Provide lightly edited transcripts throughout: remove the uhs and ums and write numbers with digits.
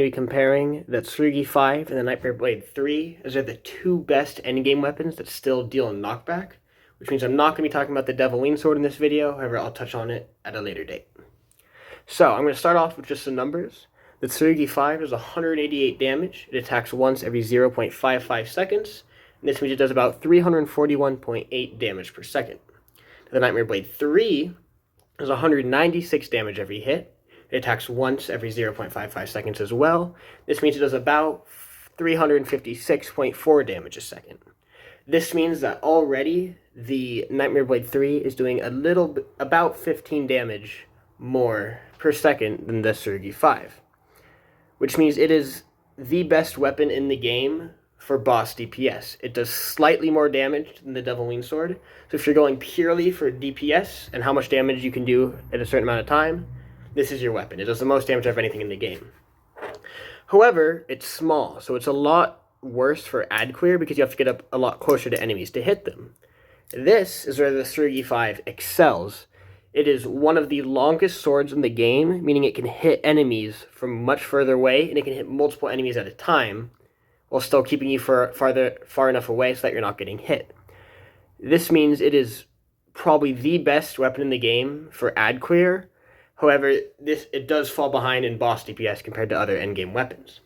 Be comparing the Tsurugi 5 and the Nightmare Blade 3 as they're the two best endgame weapons that still deal knockback, which means I'm not going to be talking about the Devil Wing Sword in this video, however I'll touch on it at a later date. So I'm going to start off with just some numbers. The Tsurugi 5 does 188 damage, it attacks once every 0.55 seconds, and this means it does about 341.8 damage per second. The Nightmare Blade 3 does 196 damage every hit. It attacks once every 0.55 seconds as well. This means it does about 356.4 damage a second. This means that already the Nightmare Blade 3 is doing about 15 damage more per second than the Tsurugi 5. Which means it is the best weapon in the game for boss DPS. It does slightly more damage than the Devil Wing Sword. So if you're going purely for DPS and how much damage you can do at a certain amount of time, this is your weapon. It does the most damage of anything in the game. However, it's small, so it's a lot worse for ad clear because you have to get up a lot closer to enemies to hit them. This is where the Tsurugi 5 excels. It is one of the longest swords in the game, meaning it can hit enemies from much further away, and it can hit multiple enemies at a time, while still keeping you far enough away so that you're not getting hit. This means it is probably the best weapon in the game for ad clear. However, it does fall behind in boss DPS compared to other endgame weapons.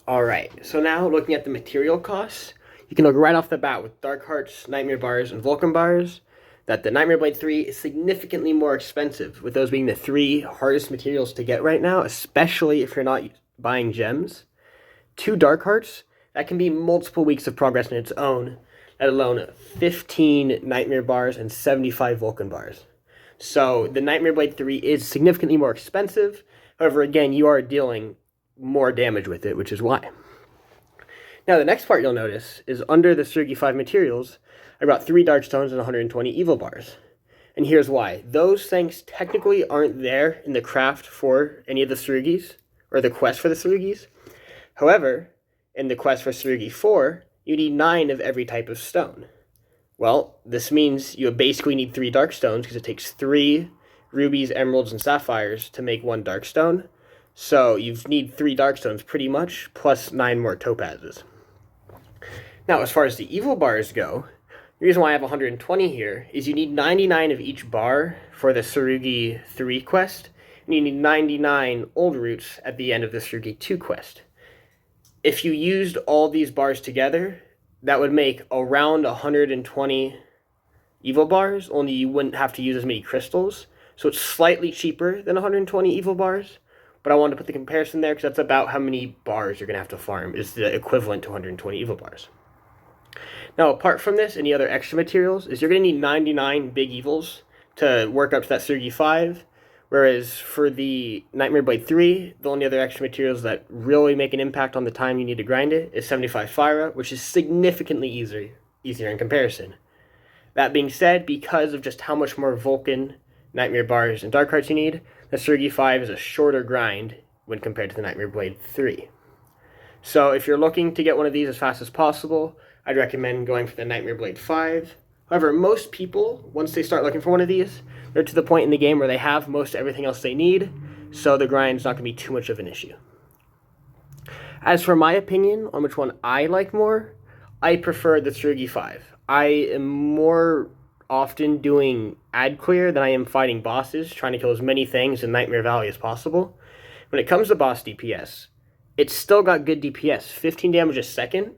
Alright, so now looking at the material costs, you can look right off the bat with Dark Hearts, Nightmare Bars, and Volcan Bars that the Nightmare Blade 3 is significantly more expensive, with those being the three hardest materials to get right now, especially if you're not buying gems. 2 Dark Hearts, that can be multiple weeks of progress in its own, let alone 15 Nightmare Bars and 75 Volcan Bars. So the Nightmare Blade 3 is significantly more expensive. However, again, you are dealing more damage with it, which is why. Now, the next part you'll notice is under the Tsurugi 5 materials, I brought 3 Darkstones and 120 Evil Bars. And here's why. Those things technically aren't there in the craft for any of the Tsurugis, or the quest for the Tsurugis. However, in the quest for Tsurugi 4, you need 9 of every type of stone. Well, this means you basically need 3 Darkstones because it takes 3 rubies, emeralds, and sapphires to make 1 Darkstone. So you need 3 Darkstones pretty much, plus 9 more topazes. Now, as far as the Evil Bars go, the reason why I have 120 here is you need 99 of each bar for the Tsurugi 3 quest, and you need 99 Old Roots at the end of the Tsurugi 2 quest. If you used all these bars together, that would make around 120 Evil Bars, only you wouldn't have to use as many crystals. So it's slightly cheaper than 120 Evil Bars, but I wanted to put the comparison there because that's about how many bars you're going to have to farm. Is the equivalent to 120 Evil Bars. Now, apart from this, any other extra materials is you're going to need 99 Big Evils to work up to that Tsurugi 5, whereas for the Nightmare Blade 3, the only other extra materials that really make an impact on the time you need to grind it is 75 Fyra, which is significantly easier in comparison. That being said, because of just how much more Volcan, Nightmare Bars, and Dark Hearts you need, the Tsurugi 5 is a shorter grind when compared to the Nightmare Blade 3. So if you're looking to get one of these as fast as possible, I'd recommend going for the Nightmare Blade 5. However, most people, once they start looking for one of these, they're to the point in the game where they have most everything else they need, so the grind's not going to be too much of an issue. As for my opinion on which one I like more, I prefer the Tsurugi 5. I am more often doing ad clear than I am fighting bosses, trying to kill as many things in Nightmare Valley as possible. When it comes to boss DPS, it's still got good DPS. 15 damage a second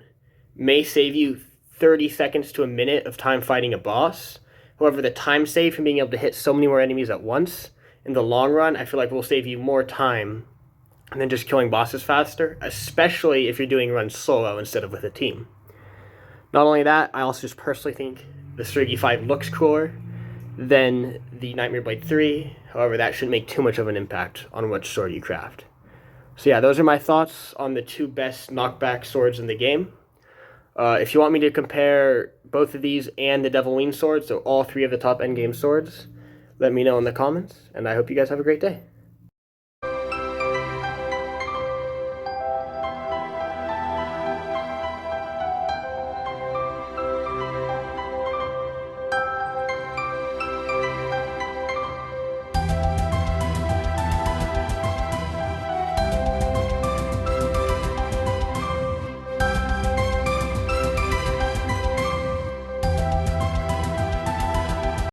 may save you 30 seconds to a minute of time fighting a boss. However, the time saved from being able to hit so many more enemies at once, in the long run, I feel like will save you more time than just killing bosses faster, especially if you're doing runs solo instead of with a team. Not only that, I also just personally think the Tsurugi 5 looks cooler than the Nightmare Blade 3. However, that shouldn't make too much of an impact on which sword you craft. So yeah, those are my thoughts on the 2 best knockback swords in the game. If you want me to compare both of these and the Devil Wing Sword, so all 3 of the top endgame swords, let me know in the comments, and I hope you guys have a great day.